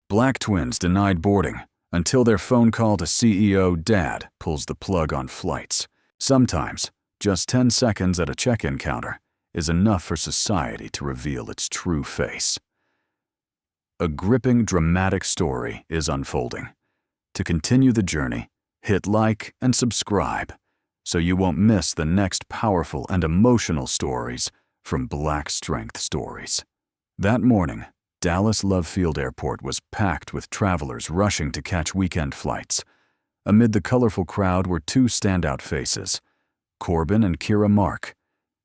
Black twins denied boarding until their phone call to CEO Dad pulls the plug on flights. Sometimes, just 10 seconds at a check-in counter is enough for society to reveal its true face. A gripping, dramatic story is unfolding. To continue the journey, hit like and subscribe so you won't miss the next powerful and emotional stories from Black Strength Stories. That morning, Dallas Love Field Airport was packed with travelers rushing to catch weekend flights. Amid the colorful crowd were two standout faces, Corbin and Kira Mark,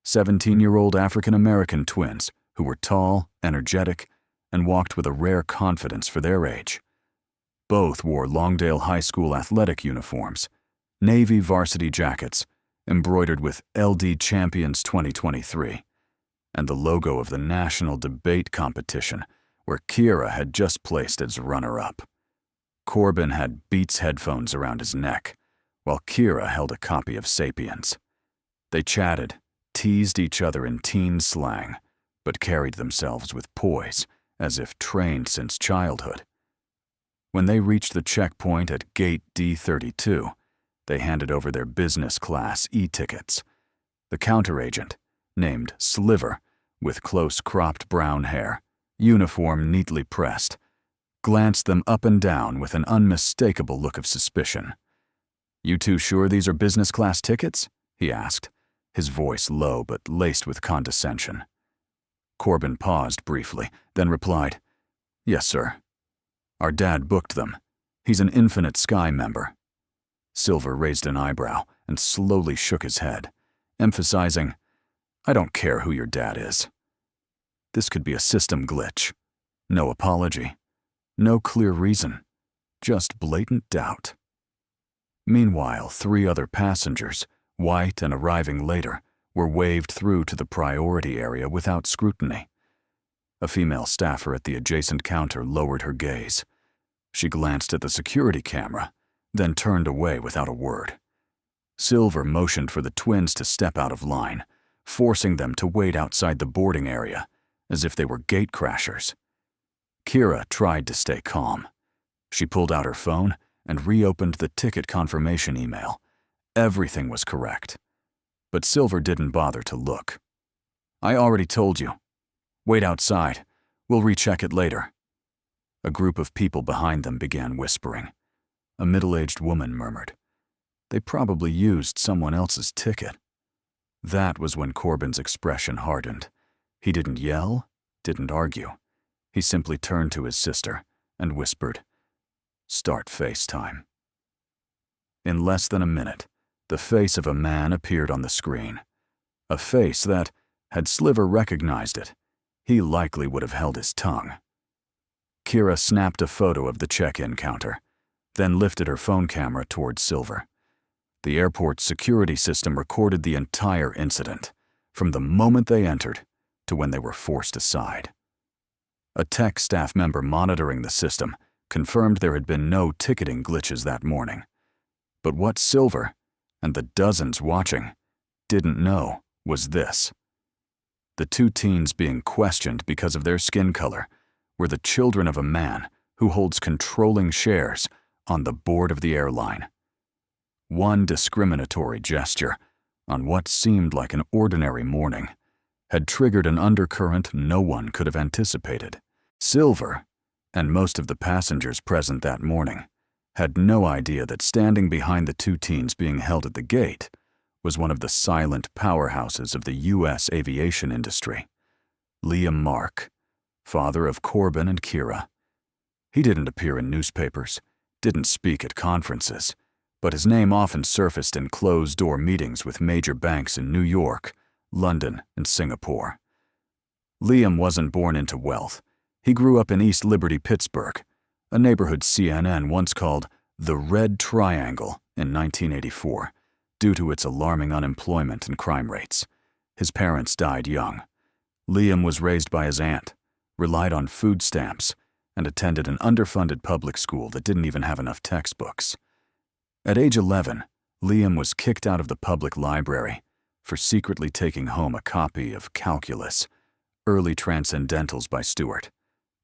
17-year-old African-American twins who were tall, energetic, and walked with a rare confidence for their age. Both wore Longdale High School athletic uniforms, navy varsity jackets embroidered with LD Champions 2023, and the logo of the national debate competition where Kira had just placed as runner-up. Corbin had Beats headphones around his neck, while Kira held a copy of Sapiens. They chatted, teased each other in teen slang, but carried themselves with poise, as if trained since childhood. When they reached the checkpoint at Gate D32, they handed over their business class e-tickets. The counter agent, named Sliver, with close cropped brown hair, uniform neatly pressed, glanced them up and down with an unmistakable look of suspicion. "You two sure these are business class tickets?" he asked, his voice low but laced with condescension. Corbin paused briefly, then replied, "Yes, sir. Our dad booked them. He's an Infinite Sky member." Silver raised an eyebrow and slowly shook his head, emphasizing, "I don't care who your dad is." This could be a system glitch. No apology. No clear reason. Just blatant doubt. Meanwhile, 3 other passengers, white and arriving later, were waved through to the priority area without scrutiny. A female staffer at the adjacent counter lowered her gaze. She glanced at the security camera, then turned away without a word. Silver motioned for the twins to step out of line, forcing them to wait outside the boarding area, as if they were gate crashers. Kira tried to stay calm. She pulled out her phone and reopened the ticket confirmation email. Everything was correct. But Silver didn't bother to look. "I already told you. Wait outside. We'll recheck it later." A group of people behind them began whispering. A middle-aged woman murmured, "They probably used someone else's ticket." That was when Corbin's expression hardened. He didn't yell, didn't argue. He simply turned to his sister and whispered, "Start FaceTime." In less than a minute, the face of a man appeared on the screen. A face that, had Sliver recognized it, he likely would have held his tongue. Kira snapped a photo of the check-in counter, then lifted her phone camera towards Silver. The airport's security system recorded the entire incident, from the moment they entered to when they were forced aside. A tech staff member monitoring the system confirmed there had been no ticketing glitches that morning. But what Silver, and the dozens watching, didn't know was this. The 2 teens being questioned because of their skin color were the children of a man who holds controlling shares on the board of the airline. One discriminatory gesture, on what seemed like an ordinary morning, had triggered an undercurrent no one could have anticipated. Silver, and most of the passengers present that morning, had no idea that standing behind the 2 teens being held at the gate was one of the silent powerhouses of the U.S. aviation industry, Liam Mark, father of Corbin and Kira. He didn't appear in newspapers, didn't speak at conferences, but his name often surfaced in closed-door meetings with major banks in New York, London, and Singapore. Liam wasn't born into wealth. He grew up in East Liberty, Pittsburgh, a neighborhood CNN once called the Red Triangle in 1984, due to its alarming unemployment and crime rates. His parents died young. Liam was raised by his aunt, relied on food stamps, and attended an underfunded public school that didn't even have enough textbooks. At age 11, Liam was kicked out of the public library for secretly taking home a copy of Calculus, Early Transcendentals by Stewart,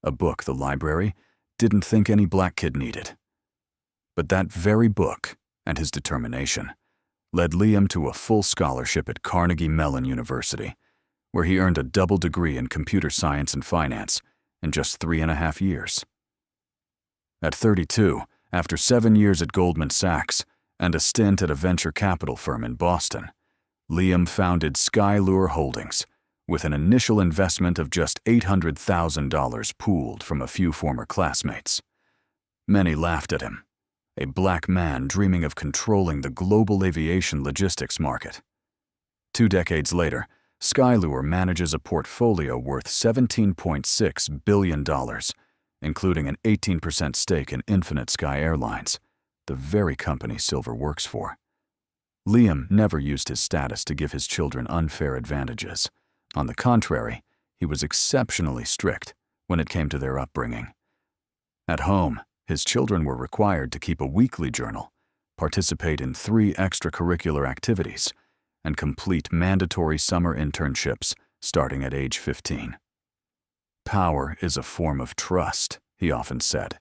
a book the library didn't think any black kid needed. But that very book, and his determination, led Liam to a full scholarship at Carnegie Mellon University, where he earned a double degree in computer science and finance in just 3.5 years. At 32, after 7 years at Goldman Sachs and a stint at a venture capital firm in Boston, Liam founded Skylure Holdings with an initial investment of just $800,000 pooled from a few former classmates. Many laughed at him, a black man dreaming of controlling the global aviation logistics market. 2 decades later, Skylure manages a portfolio worth $17.6 billion, including an 18% stake in Infinite Sky Airlines, the very company Silver works for. Liam never used his status to give his children unfair advantages. On the contrary, he was exceptionally strict when it came to their upbringing. At home, his children were required to keep a weekly journal, participate in 3 extracurricular activities, and complete mandatory summer internships starting at age 15. Power is a form of trust, he often said,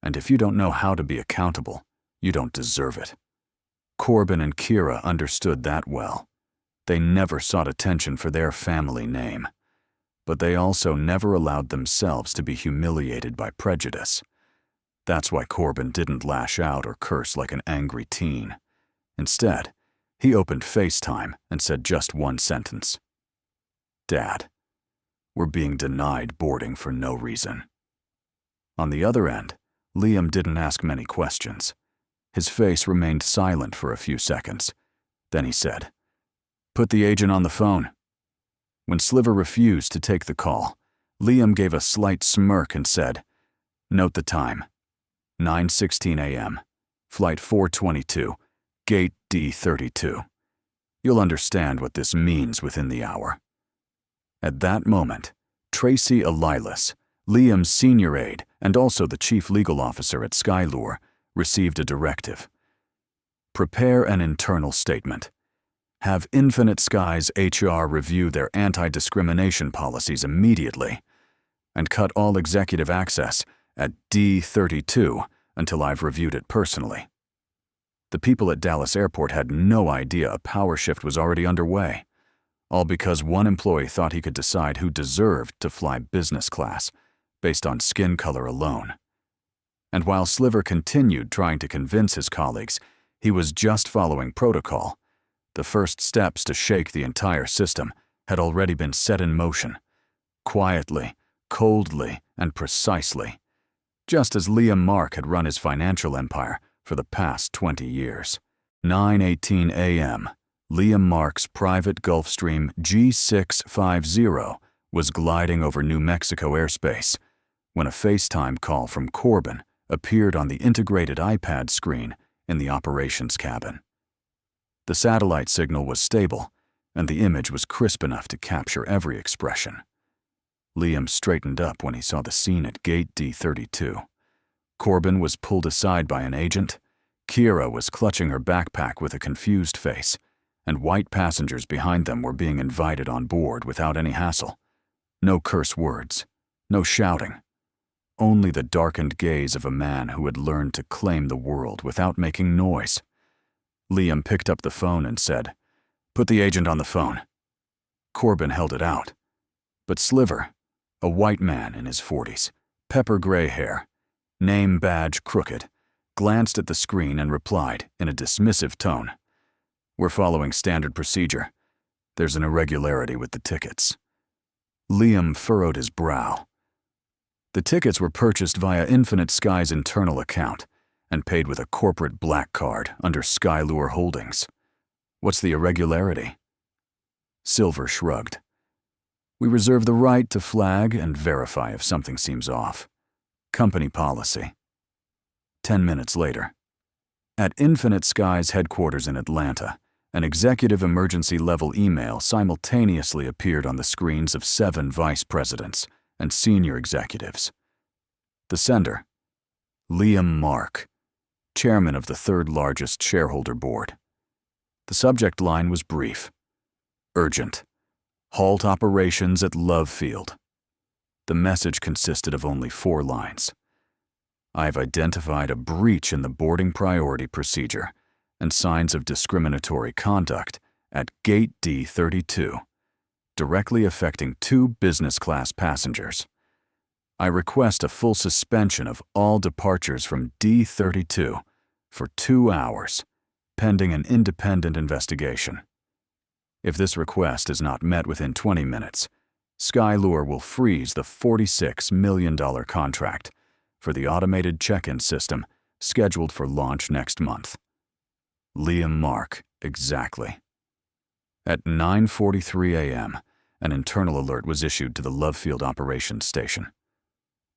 and if you don't know how to be accountable, you don't deserve it. Corbin and Kira understood that well. They never sought attention for their family name, but they also never allowed themselves to be humiliated by prejudice. That's why Corbin didn't lash out or curse like an angry teen. Instead, he opened FaceTime and said just one sentence. "Dad, we're being denied boarding for no reason." On the other end, Liam didn't ask many questions. His face remained silent for a few seconds. Then he said, "Put the agent on the phone." When Sliver refused to take the call, Liam gave a slight smirk and said, "Note the time. 9:16 a.m., flight 422, gate D32. You'll understand what this means within the hour." At that moment, Tracy Elilas, Liam's senior aide and also the chief legal officer at Skylure, received a directive. Prepare an internal statement. Have Infinite Sky's HR review their anti-discrimination policies immediately, and cut all executive access at D32 until I've reviewed it personally. The people at Dallas Airport had no idea a power shift was already underway, all because one employee thought he could decide who deserved to fly business class based on skin color alone. And while Sliver continued trying to convince his colleagues he was just following protocol, the first steps to shake the entire system had already been set in motion, quietly, coldly, and precisely, just as Liam Mark had run his financial empire for the past 20 years. 9:18 a.m., Liam Mark's private Gulfstream G650 was gliding over New Mexico airspace when a FaceTime call from Corbin appeared on the integrated iPad screen in the operations cabin. The satellite signal was stable, and the image was crisp enough to capture every expression. Liam straightened up when he saw the scene at gate D32. Corbin was pulled aside by an agent, Kira was clutching her backpack with a confused face, and white passengers behind them were being invited on board without any hassle. No curse words, no shouting, only the darkened gaze of a man who had learned to claim the world without making noise. Liam picked up the phone and said, "Put the agent on the phone." Corbin held it out, but Sliver, a white man in his 40s, pepper gray hair, name badge crooked, glanced at the screen and replied in a dismissive tone, "We're following standard procedure. There's an irregularity with the tickets." Liam furrowed his brow. The tickets were purchased via Infinite Sky's internal account and paid with a corporate black card under Skylure Holdings. What's the irregularity? Silver shrugged. We reserve the right to flag and verify if something seems off. Company policy. 10 minutes later. At Infinite Sky's headquarters in Atlanta, an executive emergency-level email simultaneously appeared on the screens of 7 vice presidents and senior executives. The sender, Liam Mark, chairman of the third-largest shareholder board. The subject line was brief. Urgent. Halt operations at Love Field. The message consisted of only 4 lines. I've identified a breach in the boarding priority procedure and signs of discriminatory conduct at Gate D32, directly affecting 2 business-class passengers. I request a full suspension of all departures from D32 for 2 hours, pending an independent investigation. If this request is not met within 20 minutes, Skylure will freeze the $46 million contract for the automated check-in system scheduled for launch next month. Liam Mark, exactly. At 9:43 a.m., an internal alert was issued to the Love Field Operations Station.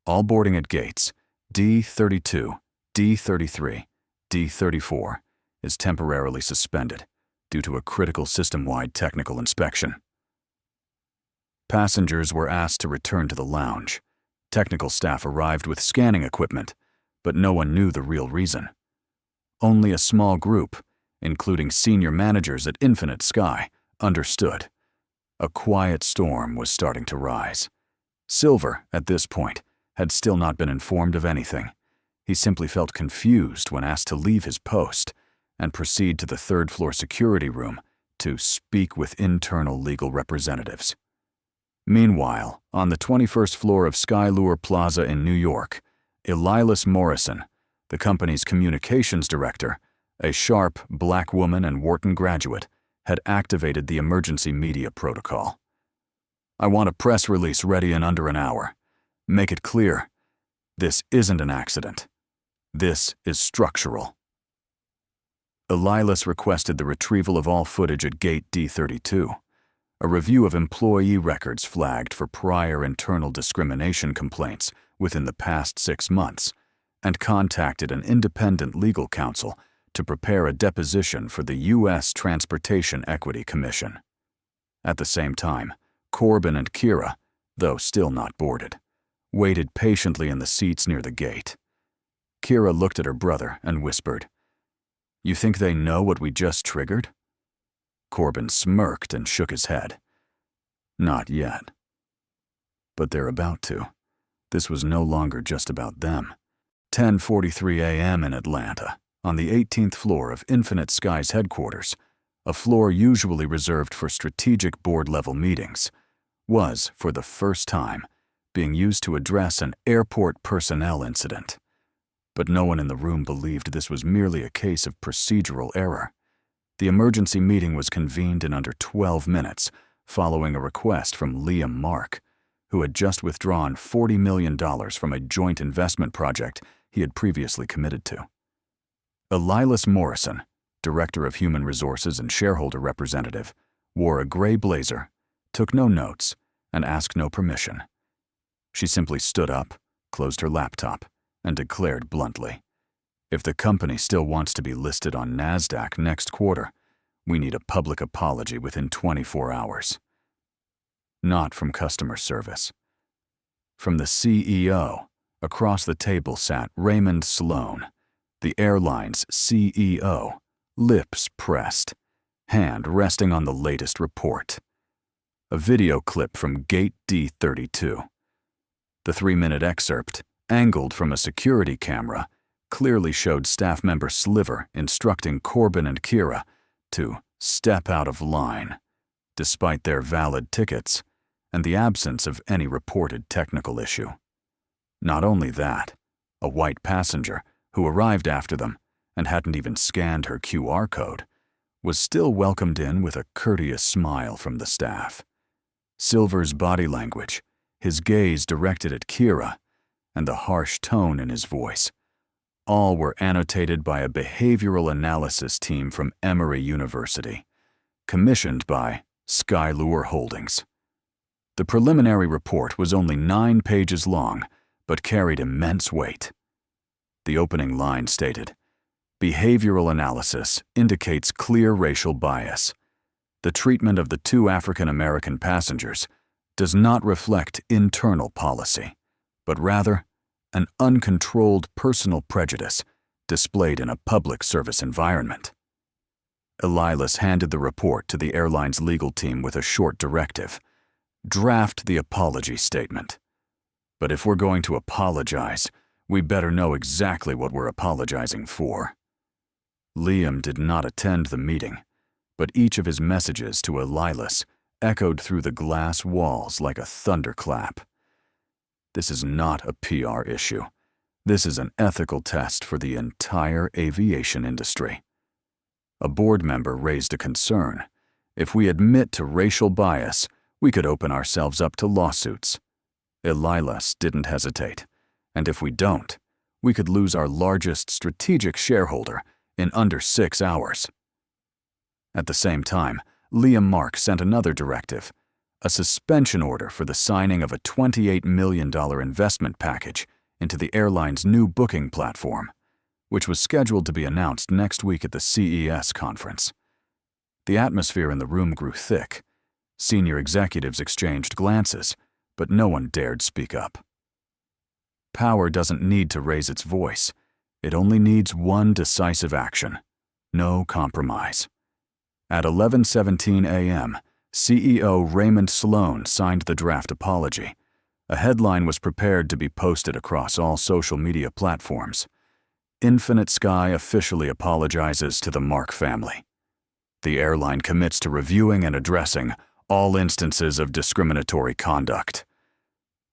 All boarding at gates D32, D33, D34 is temporarily suspended due to a critical system-wide technical inspection. Passengers were asked to return to the lounge. Technical staff arrived with scanning equipment, but no one knew the real reason. Only a small group, including senior managers at Infinite Sky, understood. A quiet storm was starting to rise. Silver, at this point, had still not been informed of anything. He simply felt confused when asked to leave his post and proceed to the third-floor security room to speak with internal legal representatives. Meanwhile, on the 21st floor of Skylure Plaza in New York, Elilas Morrison, the company's communications director, a sharp black woman and Wharton graduate, had activated the emergency media protocol. "I want a press release ready in under an hour. Make it clear, this isn't an accident. This is structural." Elilas requested the retrieval of all footage at Gate D32. A review of employee records flagged for prior internal discrimination complaints within the past 6 months, and contacted an independent legal counsel to prepare a deposition for the U.S. Transportation Equity Commission. At the same time, Corbin and Kira, though still not boarded, waited patiently in the seats near the gate. Kira looked at her brother and whispered, "You think they know what we just triggered?" Corbin smirked and shook his head. "Not yet. But they're about to." This was no longer just about them. 10:43 a.m. in Atlanta, on the 18th floor of Infinite Sky's headquarters, a floor usually reserved for strategic board-level meetings, was, for the first time, being used to address an airport personnel incident. But no one in the room believed this was merely a case of procedural error. The emergency meeting was convened in under 12 minutes, following a request from Liam Mark, who had just withdrawn $40 million from a joint investment project he had previously committed to. Elilas Morrison, Director of Human Resources and Shareholder Representative, wore a gray blazer, took no notes, and asked no permission. She simply stood up, closed her laptop, and declared bluntly, "If the company still wants to be listed on NASDAQ next quarter, we need a public apology within 24 hours. Not from customer service. From the CEO, across the table sat Raymond Sloan, the airline's CEO, lips pressed, hand resting on the latest report. A video clip from Gate D32. The 3-minute excerpt, angled from a security camera, clearly showed staff member Sliver instructing Corbin and Kira to step out of line, despite their valid tickets and the absence of any reported technical issue. Not only that, a white passenger who arrived after them and hadn't even scanned her QR code was still welcomed in with a courteous smile from the staff. Silver's body language, his gaze directed at Kira, and the harsh tone in his voice, all were annotated by a behavioral analysis team from Emory University, commissioned by Skylure Holdings. The preliminary report was only 9 pages long, but carried immense weight. The opening line stated, "Behavioral analysis indicates clear racial bias. The treatment of the 2 African American passengers does not reflect internal policy, but rather an uncontrolled personal prejudice displayed in a public service environment." Elilas handed the report to the airline's legal team with a short directive. "Draft the apology statement. But if we're going to apologize, We better know exactly what we're apologizing for. Liam did not attend the meeting, but each of his messages to Elilas echoed through the glass walls like a thunderclap. This is not a PR issue. This is an ethical test for the entire aviation industry. A board member raised a concern. If we admit to racial bias, we could open ourselves up to lawsuits. Elilas didn't hesitate, and if we don't, we could lose our largest strategic shareholder in under 6 hours. At the same time, Liam Mark sent another directive, a suspension order for the signing of a $28 million investment package into the airline's new booking platform, which was scheduled to be announced next week at the CES conference. The atmosphere in the room grew thick. Senior executives exchanged glances, but no one dared speak up. Power doesn't need to raise its voice. It only needs one decisive action. No compromise. At 11:17 a.m., CEO Raymond Sloan signed the draft apology. A headline was prepared to be posted across all social media platforms. Infinite Sky officially apologizes to the Mark family. The airline commits to reviewing and addressing all instances of discriminatory conduct.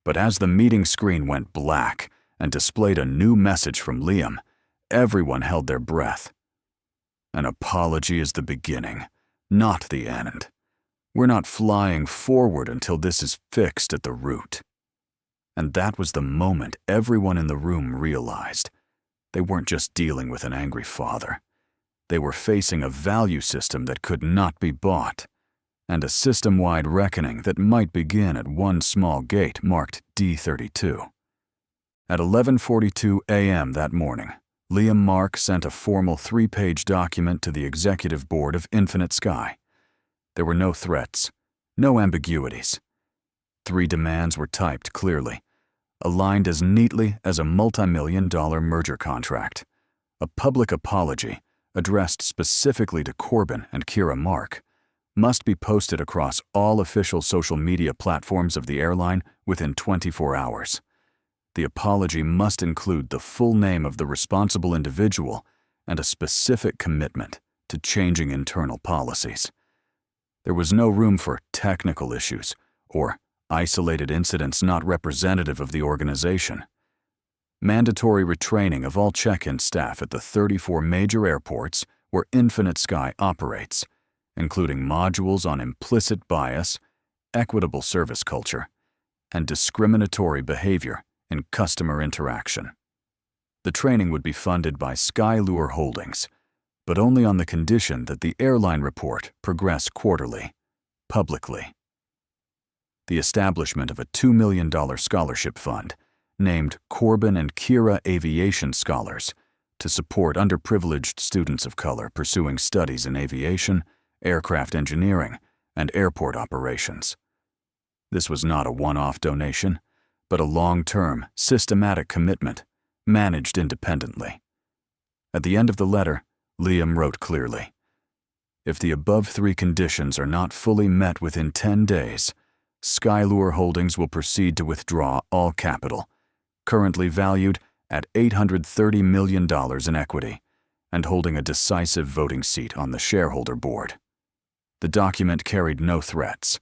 But as the meeting screen went black and displayed a new message from Liam, everyone held their breath. An apology is the beginning, not the end. We're not flying forward until this is fixed at the root. And that was the moment everyone in the room realized. They weren't just dealing with an angry father. They were facing a value system that could not be bought, and a system-wide reckoning that might begin at one small gate marked D32. At 11:42 a.m. that morning, Liam Mark sent a formal 3-page document to the executive board of Infinite Sky. There were no threats, no ambiguities. 3 demands were typed clearly, aligned as neatly as a multi-million-dollar merger contract. A public apology, addressed specifically to Corbin and Kira Mark, must be posted across all official social media platforms of the airline within 24 hours. The apology must include the full name of the responsible individual and a specific commitment to changing internal policies. There was no room for technical issues or isolated incidents not representative of the organization. Mandatory retraining of all check-in staff at the 34 major airports where Infinite Sky operates, including modules on implicit bias, equitable service culture, and discriminatory behavior in customer interaction. The training would be funded by Skylure Holdings, but only on the condition that the airline report progress quarterly, publicly. The establishment of a $2 million scholarship fund, named Corbin and Kira Aviation Scholars, to support underprivileged students of color pursuing studies in aviation, aircraft engineering, and airport operations. This was not a one-off donation, but a long-term, systematic commitment, managed independently. At the end of the letter, Liam wrote clearly, "If the above 3 conditions are not fully met within 10 days, Skylure Holdings will proceed to withdraw all capital, currently valued at $830 million in equity, and holding a decisive voting seat on the shareholder board." The document carried no threats,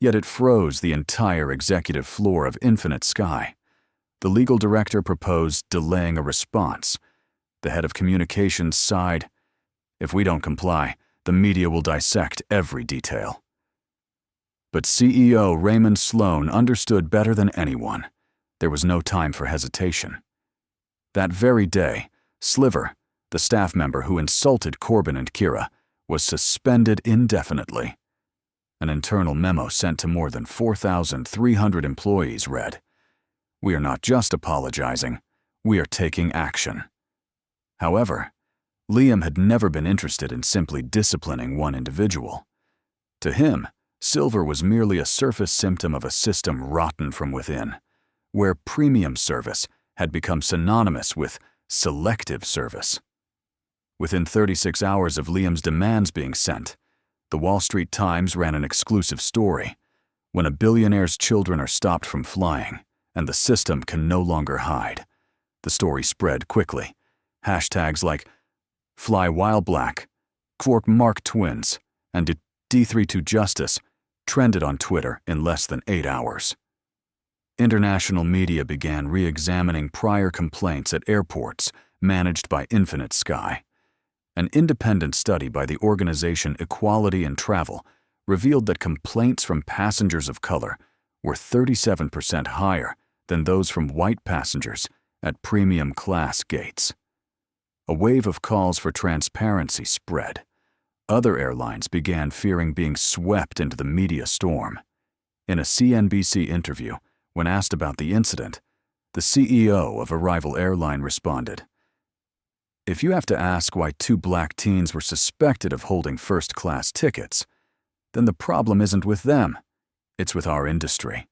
yet it froze the entire executive floor of Infinite Sky. The legal director proposed delaying a response. The head of communications sighed, "If we don't comply, the media will dissect every detail." But CEO Raymond Sloan understood better than anyone. There was no time for hesitation. That very day, Sliver, the staff member who insulted Corbin and Kira, was suspended indefinitely. An internal memo sent to more than 4,300 employees read, "We are not just apologizing, we are taking action." However, Liam had never been interested in simply disciplining one individual. To him, silver was merely a surface symptom of a system rotten from within, where premium service had become synonymous with selective service. Within 36 hours of Liam's demands being sent, the Wall Street Times ran an exclusive story, "When a billionaire's children are stopped from flying, and the system can no longer hide, The story spread quickly. Hashtags like Fly While Black, Quark Mark Twins, and D32 Justice trended on Twitter in less than 8 hours. International media began re-examining prior complaints at airports managed by Infinite Sky. An independent study by the organization Equality in Travel revealed that complaints from passengers of color were 37% higher than those from white passengers at premium class gates. A wave of calls for transparency spread. Other airlines began fearing being swept into the media storm. In a CNBC interview, when asked about the incident, the CEO of a rival airline responded, "If you have to ask why 2 black teens were suspected of holding first-class tickets, then the problem isn't with them, it's with our industry."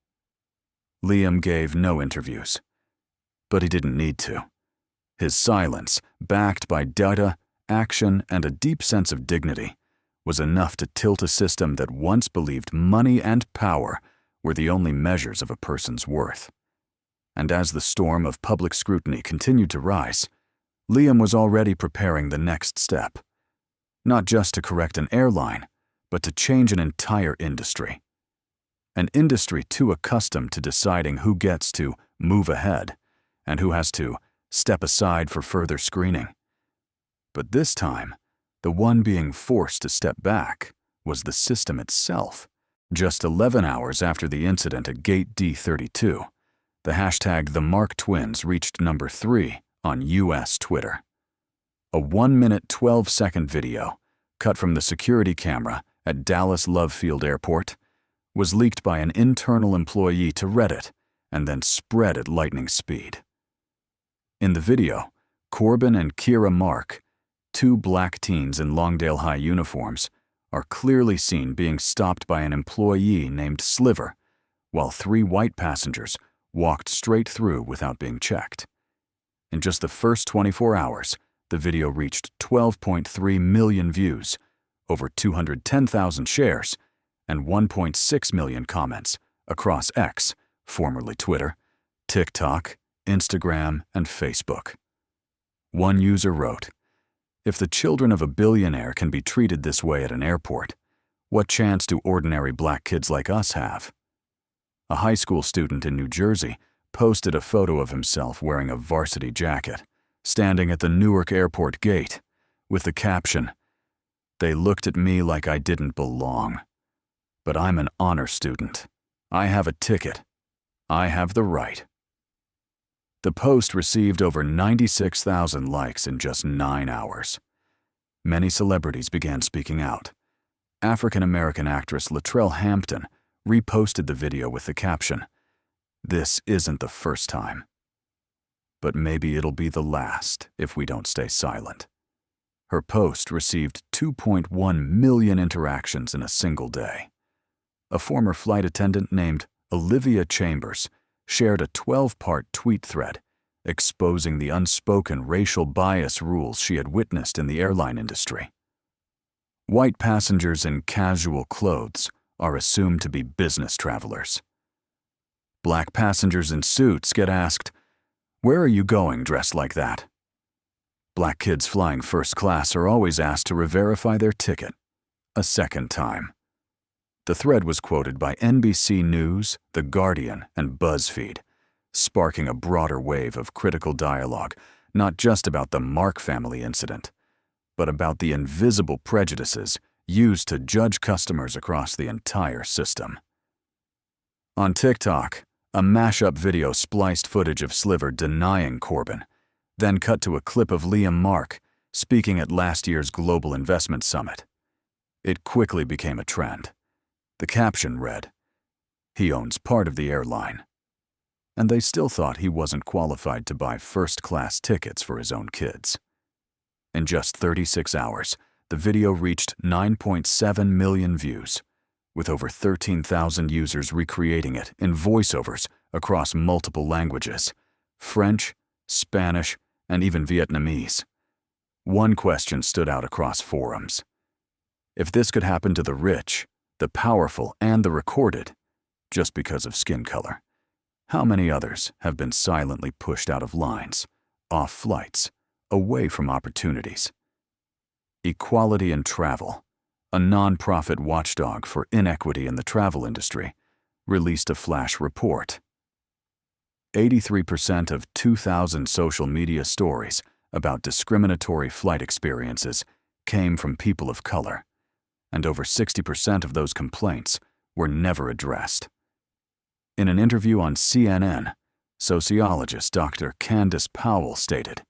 Liam gave no interviews, but he didn't need to. His silence, backed by data, action, and a deep sense of dignity, was enough to tilt a system that once believed money and power were the only measures of a person's worth. And as the storm of public scrutiny continued to rise, Liam was already preparing the next step, not just to correct an airline, but to change an entire industry. An industry too accustomed to deciding who gets to move ahead and who has to step aside for further screening. But this time, the one being forced to step back was the system itself. Just 11 hours after the incident at Gate D32, the hashtag #TheMarkTwins reached number 3 on US Twitter. A 1-minute 12-second video, cut from the security camera at Dallas Love Field Airport, was leaked by an internal employee to Reddit and then spread at lightning speed. In the video, Corbin and Kira Mark, 2 black teens in Longdale High uniforms, are clearly seen being stopped by an employee named Sliver, while 3 white passengers walked straight through without being checked. In just the first 24 hours, the video reached 12.3 million views, over 210,000 shares, and 1.6 million comments across X, formerly Twitter, TikTok, Instagram, and Facebook. One user wrote, "If the children of a billionaire can be treated this way at an airport, what chance do ordinary black kids like us have?" A high school student in New Jersey posted a photo of himself wearing a varsity jacket, standing at the Newark airport gate, with the caption, "They looked at me like I didn't belong. But I'm an honor student. I have a ticket. I have the right." The post received over 96,000 likes in just 9 hours. Many celebrities began speaking out. African-American actress Latrell Hampton reposted the video with the caption, "This isn't the first time. But maybe it'll be the last if we don't stay silent." Her post received 2.1 million interactions in a single day. A former flight attendant named Olivia Chambers shared a 12-part tweet thread exposing the unspoken racial bias rules she had witnessed in the airline industry. White passengers in casual clothes are assumed to be business travelers. Black passengers in suits get asked, "Where are you going dressed like that?" Black kids flying first class are always asked to re-verify their ticket a second time. The thread was quoted by NBC News, The Guardian, and BuzzFeed, sparking a broader wave of critical dialogue, not just about the Mark family incident, but about the invisible prejudices used to judge customers across the entire system. On TikTok, a mashup video spliced footage of Sliver denying Corbin, then cut to a clip of Liam Mark speaking at last year's Global Investment Summit. It quickly became a trend. The caption read, "He owns part of the airline." And they still thought he wasn't qualified to buy first-class tickets for his own kids. In just 36 hours, the video reached 9.7 million views, with over 13,000 users recreating it in voiceovers across multiple languages, French, Spanish, and even Vietnamese. One question stood out across forums. If this could happen to the rich, the powerful, and the recorded, just because of skin color, how many others have been silently pushed out of lines off flights, away from opportunities. Equality in Travel, a non-profit watchdog for inequity in the travel industry, released a flash report. 83% of 2,000 social media stories about discriminatory flight experiences came from people of color, and over 60% of those complaints were never addressed. In an interview on CNN, sociologist Dr. Candace Powell stated,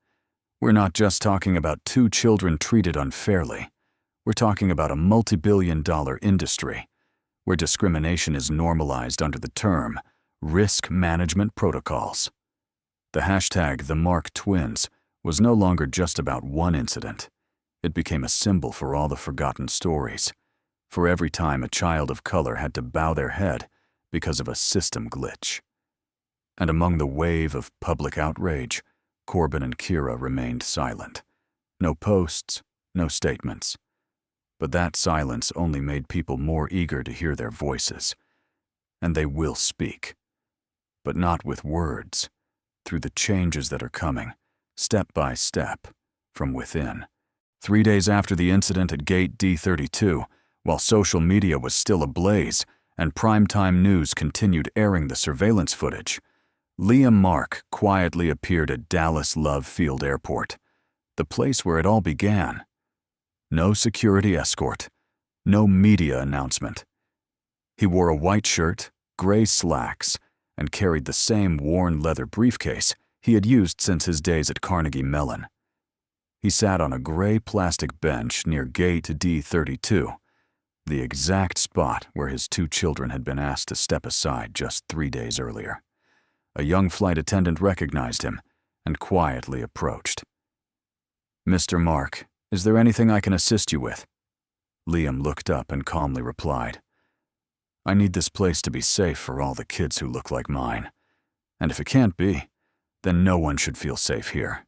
"We're not just talking about 2 children treated unfairly. We're talking about a multi-billion-dollar industry where discrimination is normalized under the term risk management protocols." The hashtag #TheMark was no longer just about one incident. It became a symbol for all the forgotten stories, for every time a child of color had to bow their head because of a system glitch. And among the wave of public outrage, Corbin and Kira remained silent. No posts, no statements. But that silence only made people more eager to hear their voices. And they will speak. But not with words, through the changes that are coming, step by step, from within. 3 days after the incident at Gate D32, while social media was still ablaze and primetime news continued airing the surveillance footage, Liam Mark quietly appeared at Dallas Love Field Airport, the place where it all began. No security escort, no media announcement. He wore a white shirt, gray slacks, and carried the same worn leather briefcase he had used since his days at Carnegie Mellon. He sat on a gray plastic bench near Gate D32, the exact spot where his 2 children had been asked to step aside just 3 days earlier. A young flight attendant recognized him and quietly approached. "Mr. Mark, is there anything I can assist you with?" Liam looked up and calmly replied, "I need this place to be safe for all the kids who look like mine. And if it can't be, then no one should feel safe here."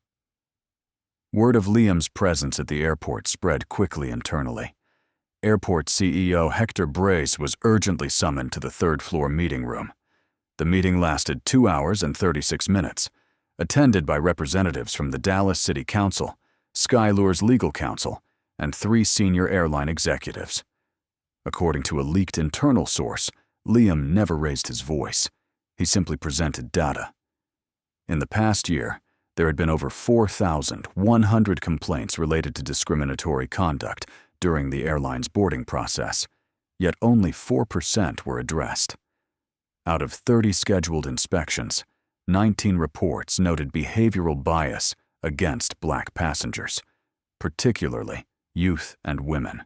Word of Liam's presence at the airport spread quickly internally. Airport CEO Hector Brace was urgently summoned to the 3rd-floor meeting room. The meeting lasted 2 hours and 36 minutes, attended by representatives from the Dallas City Council, Skylure's legal counsel, and 3 senior airline executives. According to a leaked internal source, Liam never raised his voice. He simply presented data. In the past year, there had been over 4,100 complaints related to discriminatory conduct during the airline's boarding process, yet only 4% were addressed. Out of 30 scheduled inspections, 19 reports noted behavioral bias against Black passengers, particularly youth and women.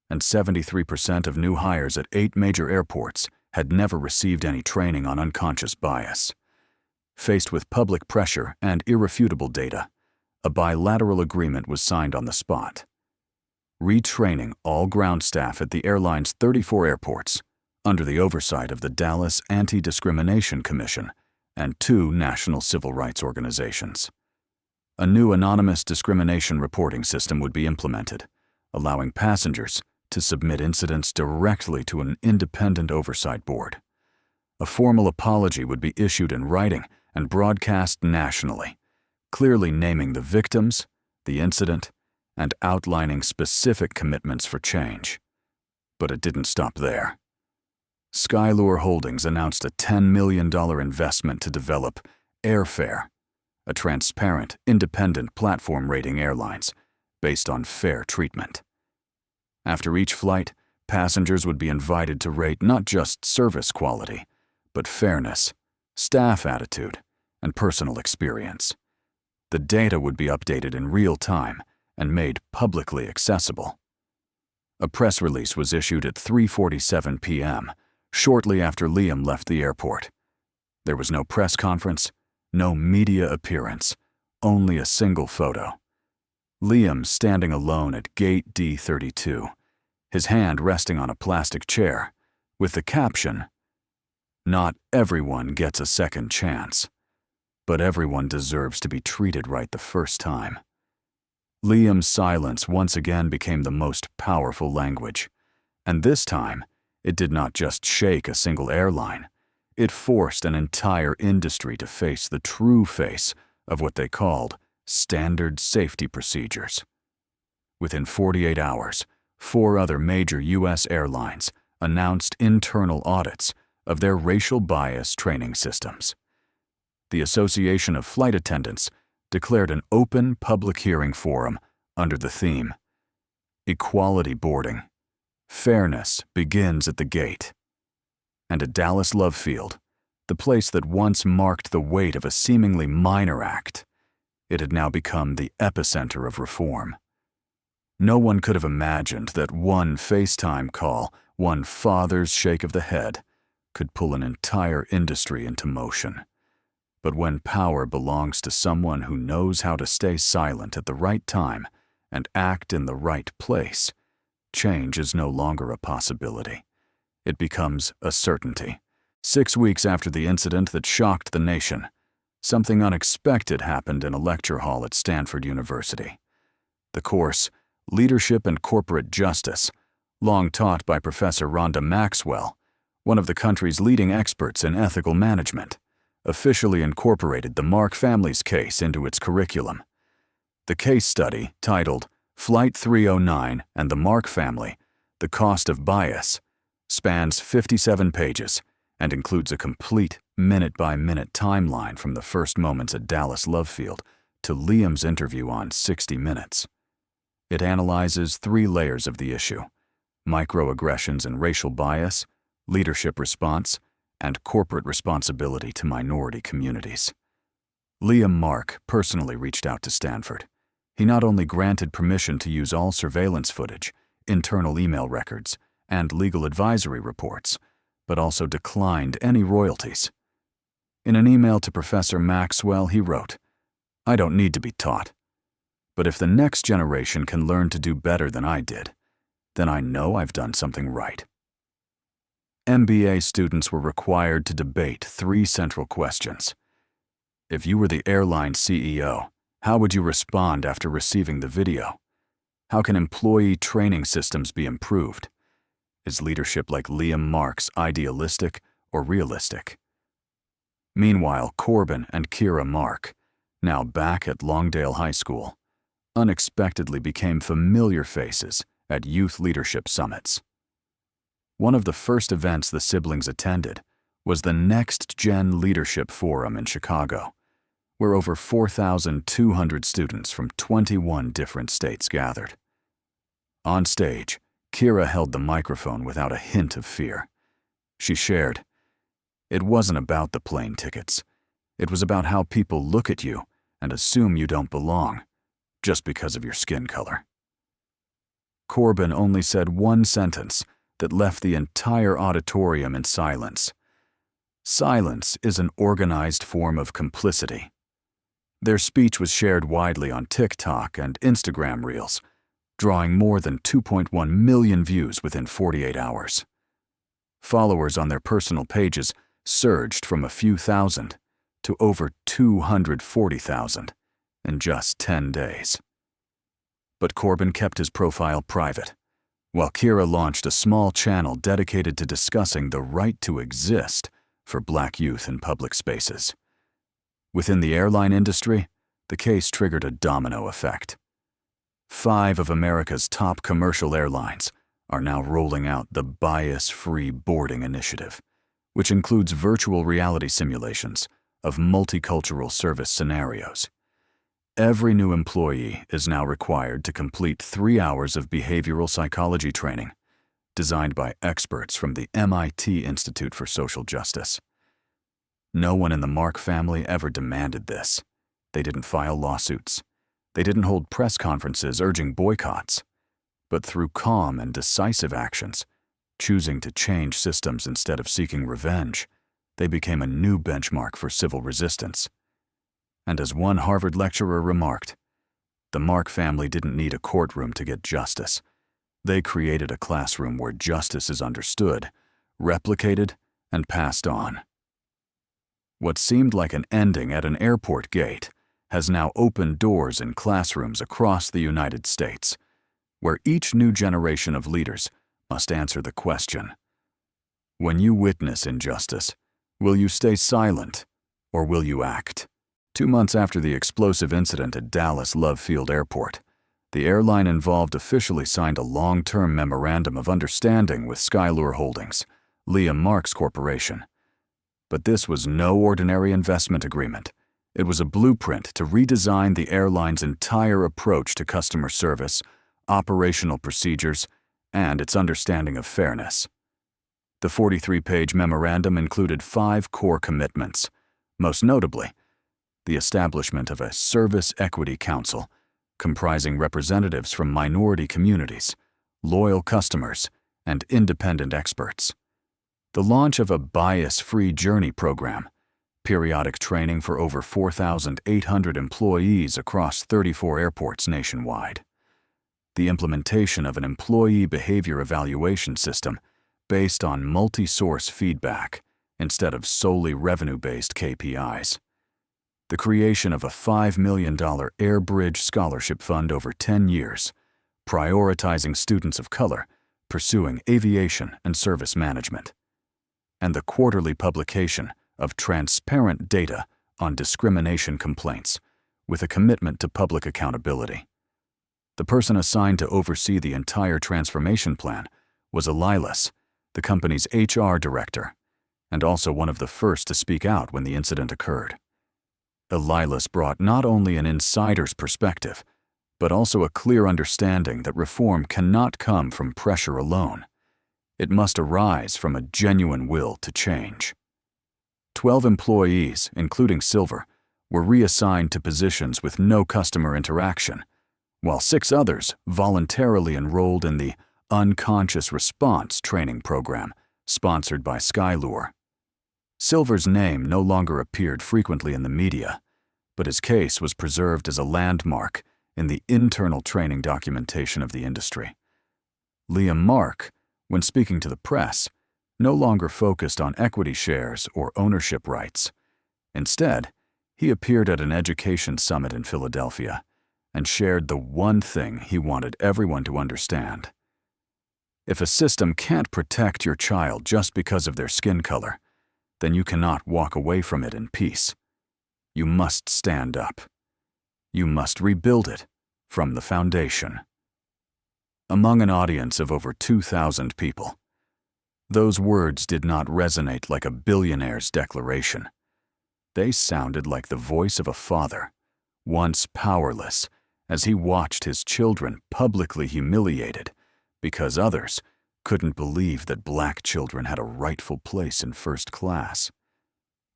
And 73% of new hires at 8 major airports had never received any training on unconscious bias. Faced with public pressure and irrefutable data, a bilateral agreement was signed on the spot. Retraining all ground staff at the airline's 34 airports under the oversight of the Dallas Anti-Discrimination Commission and 2 national civil rights organizations. A new anonymous discrimination reporting system would be implemented, allowing passengers to submit incidents directly to an independent oversight board. A formal apology would be issued in writing and broadcast nationally, clearly naming the victims, the incident, and outlining specific commitments for change. But it didn't stop there. Skylure Holdings announced a $10 million investment to develop Airfare, a transparent, independent platform rating airlines based on fair treatment. After each flight, passengers would be invited to rate not just service quality, but fairness, staff attitude, and personal experience. The data would be updated in real time and made publicly accessible. A press release was issued at 3:47 p.m., shortly after Liam left the airport. There was no press conference, no media appearance, only a single photo. Liam standing alone at Gate D32, his hand resting on a plastic chair, with the caption, "Not everyone gets a second chance, but everyone deserves to be treated right the first time." Liam's silence once again became the most powerful language, and this time, it did not just shake a single airline. It forced an entire industry to face the true face of what they called standard safety procedures. Within 48 hours, 4 other major U.S. airlines announced internal audits of their racial bias training systems. The Association of Flight Attendants declared an open public hearing forum under the theme, "Equality Boarding. Fairness begins at the gate." And at Dallas Love Field, the place that once marked the weight of a seemingly minor act, it had now become the epicenter of reform. No one could have imagined that one FaceTime call, one father's shake of the head, could pull an entire industry into motion. But when power belongs to someone who knows how to stay silent at the right time and act in the right place, change is no longer a possibility. It becomes a certainty. 6 weeks after the incident that shocked the nation, something unexpected happened in a lecture hall at Stanford University. The course, Leadership and Corporate Justice, long taught by Professor Rhonda Maxwell, one of the country's leading experts in ethical management, officially incorporated the Mark family's case into its curriculum. The case study, titled Flight 309 and the Mark Family, The Cost of Bias, spans 57 pages and includes a complete minute-by-minute timeline from the first moments at Dallas Love Field to Liam's interview on 60 Minutes. It analyzes 3 layers of the issue: microaggressions and racial bias, leadership response, and corporate responsibility to minority communities. Liam Mark personally reached out to Stanford. He not only granted permission to use all surveillance footage, internal email records, and legal advisory reports, but also declined any royalties. In an email to Professor Maxwell, he wrote, "I don't need to be taught. But if the next generation can learn to do better than I did, then I know I've done something right." MBA students were required to debate 3 central questions. If you were the airline CEO, how would you respond after receiving the video? How can employee training systems be improved? Is leadership like Liam Mark's idealistic or realistic? Meanwhile, Corbin and Kira Mark, now back at Longdale High School, unexpectedly became familiar faces at youth leadership summits. One of the first events the siblings attended was the Next Gen Leadership Forum in Chicago, where over 4,200 students from 21 different states gathered. On stage, Kira held the microphone without a hint of fear. She shared, "It wasn't about the plane tickets. It was about how people look at you and assume you don't belong, just because of your skin color." Corbin only said one sentence that left the entire auditorium in silence. Silence is an organized form of complicity. Their speech was shared widely on TikTok and Instagram Reels, drawing more than 2.1 million views within 48 hours. Followers on their personal pages surged from a few thousand to over 240,000 in just 10 days. But Corbin kept his profile private, while Kira launched a small channel dedicated to discussing the right to exist for Black youth in public spaces. Within the airline industry, the case triggered a domino effect. 5 of America's top commercial airlines are now rolling out the Bias-Free Boarding Initiative, which includes virtual reality simulations of multicultural service scenarios. Every new employee is now required to complete 3 hours of behavioral psychology training, designed by experts from the MIT Institute for Social Justice. No one in the Mark family ever demanded this. They didn't file lawsuits. They didn't hold press conferences urging boycotts. But through calm and decisive actions, choosing to change systems instead of seeking revenge, they became a new benchmark for civil resistance. And as one Harvard lecturer remarked, the Mark family didn't need a courtroom to get justice. They created a classroom where justice is understood, replicated, and passed on. What seemed like an ending at an airport gate has now opened doors in classrooms across the United States, where each new generation of leaders must answer the question: when you witness injustice, will you stay silent or will you act? 2 months after the explosive incident at Dallas Love Field Airport, the airline involved officially signed a long-term memorandum of understanding with Skylure Holdings, Liam Marks Corporation. But this was no ordinary investment agreement. It was a blueprint to redesign the airline's entire approach to customer service, operational procedures, and its understanding of fairness. The 43-page memorandum included 5 core commitments, most notably, the establishment of a Service Equity Council comprising representatives from minority communities, loyal customers, and independent experts. The launch of a bias-free journey program, periodic training for over 4,800 employees across 34 airports nationwide. The implementation of an employee behavior evaluation system based on multi-source feedback instead of solely revenue-based KPIs. The creation of a $5 million AirBridge Scholarship Fund over 10 years, prioritizing students of color pursuing aviation and service management. And the quarterly publication of transparent data on discrimination complaints with a commitment to public accountability. The person assigned to oversee the entire transformation plan was Elilas, the company's HR director, and also one of the first to speak out when the incident occurred. Elilas brought not only an insider's perspective, but also a clear understanding that reform cannot come from pressure alone. It must arise from a genuine will to change. 12 employees, including Silver, were reassigned to positions with no customer interaction, while 6 others voluntarily enrolled in the Unconscious Response training program sponsored by Skylure. Silver's name no longer appeared frequently in the media, but his case was preserved as a landmark in the internal training documentation of the industry. Liam Mark, when speaking to the press, no longer focused on equity shares or ownership rights. Instead, he appeared at an education summit in Philadelphia and shared the one thing he wanted everyone to understand. If a system can't protect your child just because of their skin color, then you cannot walk away from it in peace. You must stand up. You must rebuild it from the foundation. Among an audience of over 2,000 people, those words did not resonate like a billionaire's declaration. They sounded like the voice of a father, once powerless, as he watched his children publicly humiliated because others couldn't believe that black children had a rightful place in first class.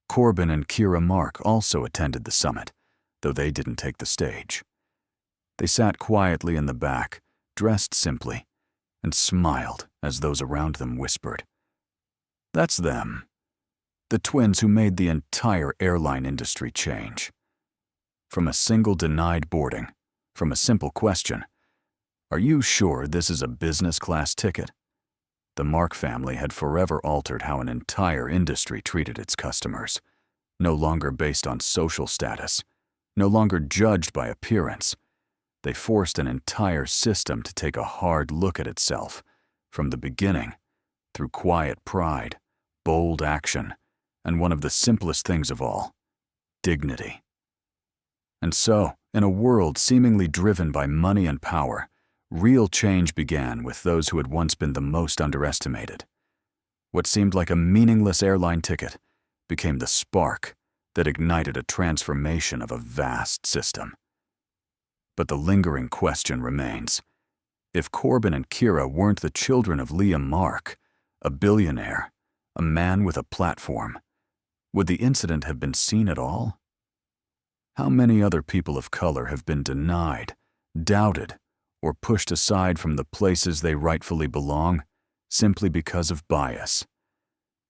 Corbin and Kira Mark also attended the summit, though they didn't take the stage. They sat quietly in the back, dressed simply, and smiled as those around them whispered. That's them, the twins who made the entire airline industry change. From a single denied boarding, from a simple question, "Are you sure this is a business class ticket?" The Mark family had forever altered how an entire industry treated its customers, no longer based on social status, no longer judged by appearance. They forced an entire system to take a hard look at itself, from the beginning, through quiet pride, bold action, and one of the simplest things of all, dignity. And so, in a world seemingly driven by money and power, real change began with those who had once been the most underestimated. What seemed like a meaningless airline ticket became the spark that ignited a transformation of a vast system. But the lingering question remains: if Corbin and Kira weren't the children of Liam Mark, a billionaire, a man with a platform, would the incident have been seen at all? How many other people of color have been denied, doubted, or pushed aside from the places they rightfully belong simply because of bias?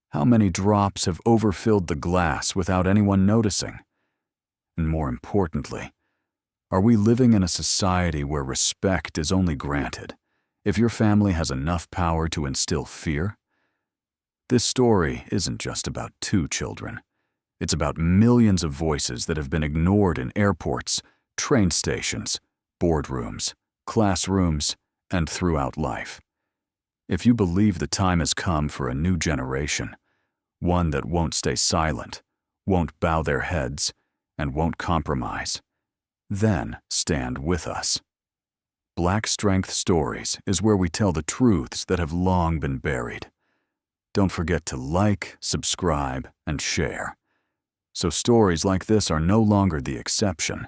How many drops have overfilled the glass without anyone noticing? And more importantly, are we living in a society where respect is only granted if your family has enough power to instill fear? This story isn't just about 2 children. It's about millions of voices that have been ignored in airports, train stations, boardrooms, classrooms, and throughout life. If you believe the time has come for a new generation, one that won't stay silent, won't bow their heads, and won't compromise. Then stand with us. Black Strength Stories is where we tell the truths that have long been buried. Don't forget to like, subscribe, and share. So stories like this are no longer the exception.